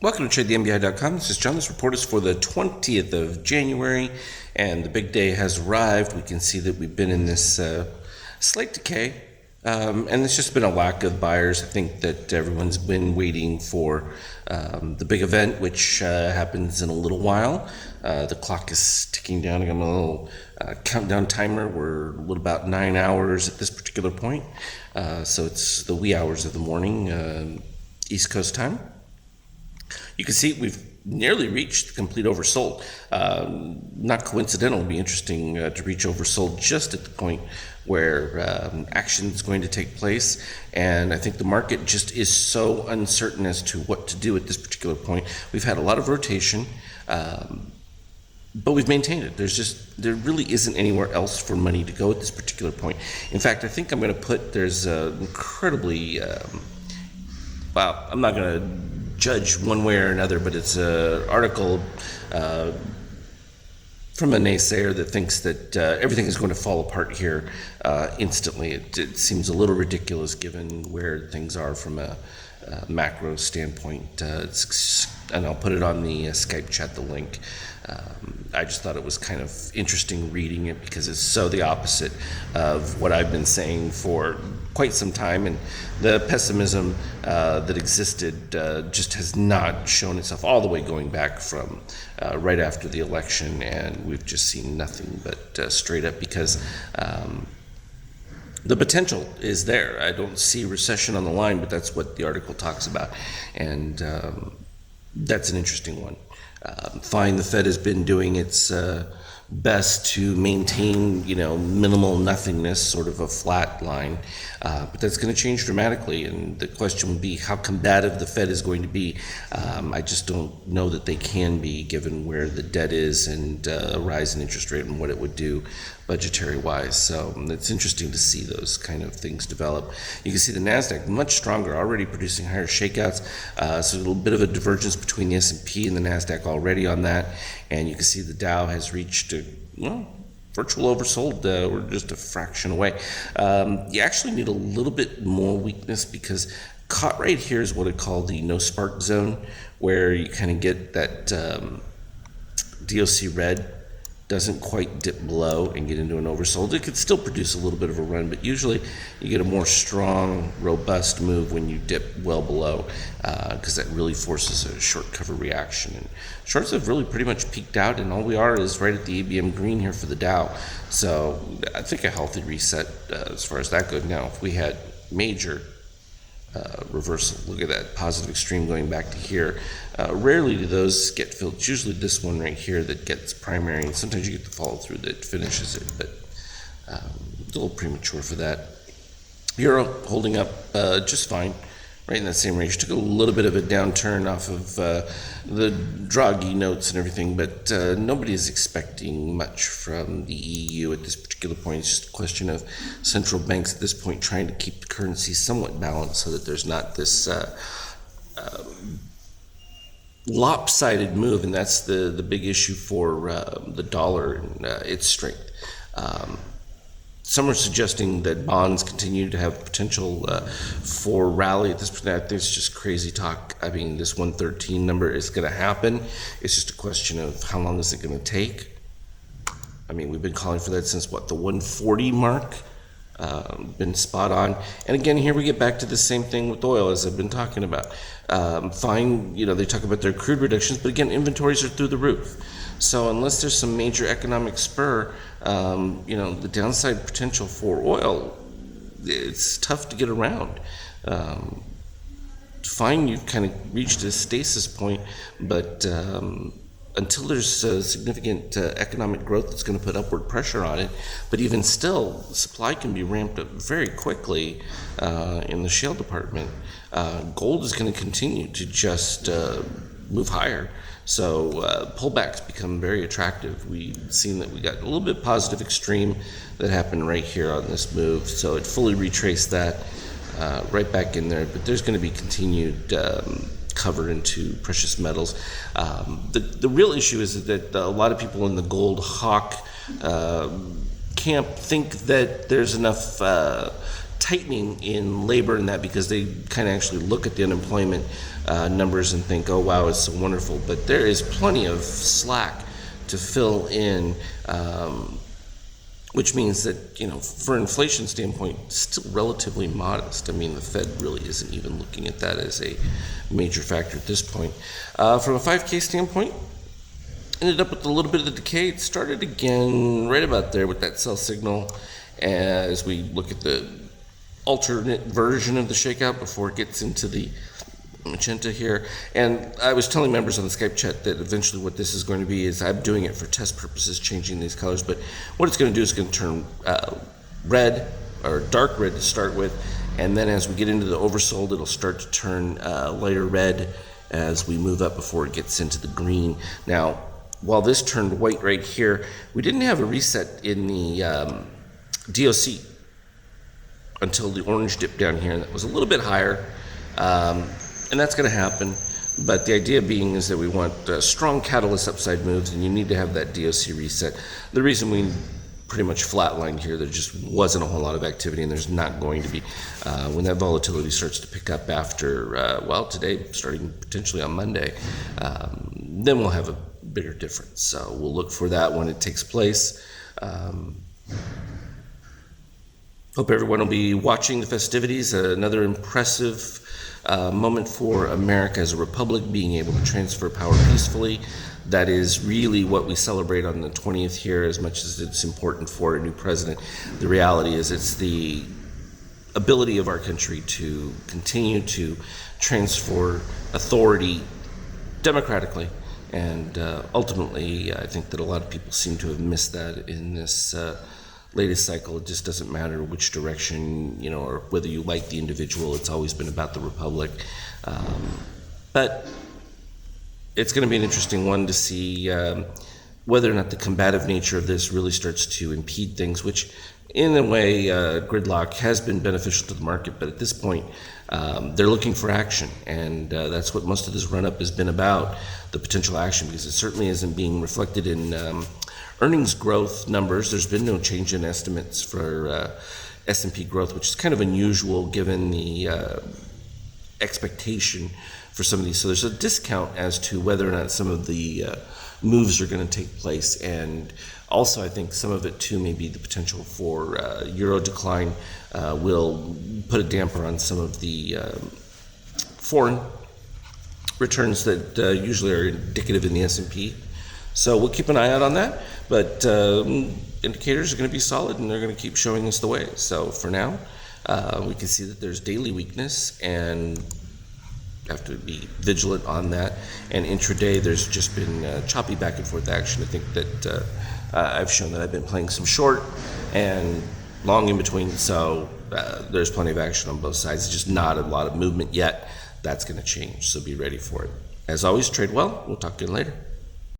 Welcome to TradeTheMBI.com. This is John. This report is for the 20th of January, and the big day has arrived. We can see that we've been in this slight decay, and there's just been a lack of buyers. I think that everyone's been waiting for the big event, which happens in a little while. The clock is ticking down. I got my little countdown timer. We're a little about 9 hours at this particular point, so it's the wee hours of the morning, East Coast time. You can see we've nearly reached complete oversold. Not coincidental, it'll be interesting to reach oversold just at the point where action is going to take place. And I think the market just is so uncertain as to what to do at this particular point. We've had a lot of rotation, but we've maintained it. There really isn't anywhere else for money to go at this particular point. In fact, I think I'm going to put, there's incredibly, I'm not going to judge one way or another, but it's an article from a naysayer that thinks that everything is going to fall apart here instantly. It seems a little ridiculous given where things are from a macro standpoint. And I'll put it on the Skype chat, the link. I just thought it was kind of interesting reading it because it's so the opposite of what I've been saying for quite some time, and the pessimism that existed just has not shown itself all the way going back from right after the election, and we've just seen nothing but straight up because the potential is there. I don't see recession on the line, but that's what the article talks about, and that's an interesting one. Fine, the Fed has been doing its best to maintain, minimal nothingness, sort of a flat line, but that's going to change dramatically, and the question would be how combative the Fed is going to be. I just don't know that they can be, given where the debt is and a rise in interest rate and what it would do budgetary-wise. So it's interesting to see those kind of things develop. You can see the NASDAQ much stronger, already producing higher shakeouts, so a little bit of a divergence between the S&P and the NASDAQ already on that, and you can see the Dow has reached virtual oversold. We're just a fraction away. You actually need a little bit more weakness because caught right here is what I call the no spark zone, where you kind of get that DOC red doesn't quite dip below and get into an oversold. It could still produce a little bit of a run, but usually you get a more strong, robust move when you dip well below, because that really forces a short cover reaction. And shorts have really pretty much peaked out, and all we are is right at the ABM green here for the Dow. So I think a healthy reset as far as that goes. Now, if we had major reversal, look at that positive extreme going back to here. Rarely do those get filled. It's usually this one right here that gets primary, and sometimes you get the follow through that finishes it, but it's a little premature for that. Euro holding up just fine, right in that same range. Took a little bit of a downturn off of the Draghi notes and everything, but nobody is expecting much from the EU at this particular point. It's just a question of central banks at this point trying to keep the currency somewhat balanced so that there's not this lopsided move, and that's the big issue for the dollar and its strength. Some are suggesting that bonds continue to have potential for rally at this point. I think it's just crazy talk. I mean, this 113 number is going to happen. It's just a question of how long is it going to take. I mean, we've been calling for that since, the 140 mark? Been spot on. And again, here we get back to the same thing with oil, as I've been talking about. Fine, they talk about their crude reductions, but again, inventories are through the roof. So unless there's some major economic spur, the downside potential for oil, it's tough to get around. Fine, you've kind of reached a stasis point, but until there's significant economic growth that's going to put upward pressure on it, but even still, supply can be ramped up very quickly in the shale department. Gold is going to continue to just move higher. So pullbacks become very attractive. We've seen that we got a little bit positive extreme that happened right here on this move. So it fully retraced that right back in there. But there's going to be continued cover into precious metals. The real issue is that a lot of people in the gold hawk camp think that there's enough tightening in labor and that, because they kind of actually look at the unemployment numbers and think, oh wow, it's so wonderful. But there is plenty of slack to fill in, which means that, for inflation standpoint, still relatively modest. I mean, the Fed really isn't even looking at that as a major factor at this point. From a 5K standpoint, ended up with a little bit of the decay. It started again right about there with that sell signal as we look at the alternate version of the shakeout before it gets into the magenta here. And I was telling members on the Skype chat that eventually what this is going to be is, I'm doing it for test purposes, changing these colors, but what it's going to do is going to turn red, or dark red to start with, and then as we get into the oversold, it'll start to turn lighter red as we move up before it gets into the green. Now, while this turned white right here, we didn't have a reset in the DOC until the orange dip down here, and that was a little bit higher, and that's going to happen. But the idea being is that we want strong catalyst upside moves, and you need to have that DOC reset. The reason we pretty much flatlined here, there just wasn't a whole lot of activity, and there's not going to be. When that volatility starts to pick up after, today, starting potentially on Monday, then we'll have a bigger difference. So we'll look for that when it takes place. Hope everyone will be watching the festivities. Another impressive moment for America as a republic, being able to transfer power peacefully. That is really what we celebrate on the 20th here, as much as it's important for a new president. The reality is it's the ability of our country to continue to transfer authority democratically. And ultimately, I think that a lot of people seem to have missed that in this latest cycle. It just doesn't matter which direction, or whether you like the individual. It's always been about the republic. But it's going to be an interesting one to see whether or not the combative nature of this really starts to impede things, which in a way, gridlock has been beneficial to the market. But at this point, they're looking for action. And that's what most of this run-up has been about, the potential action, because it certainly isn't being reflected in earnings growth numbers. There's been no change in estimates for S&P growth, which is kind of unusual given the expectation for some of these. So there's a discount as to whether or not some of the moves are going to take place. And also, I think some of it too may be the potential for euro decline will put a damper on some of the foreign returns that usually are indicative in the S&P. So we'll keep an eye out on that, but indicators are going to be solid, and they're going to keep showing us the way. So for now, we can see that there's daily weakness, and have to be vigilant on that. And intraday, there's just been choppy back and forth action. I think that I've shown that I've been playing some short and long in between, so there's plenty of action on both sides. It's just not a lot of movement yet. That's going to change, so be ready for it. As always, trade well. We'll talk to you later.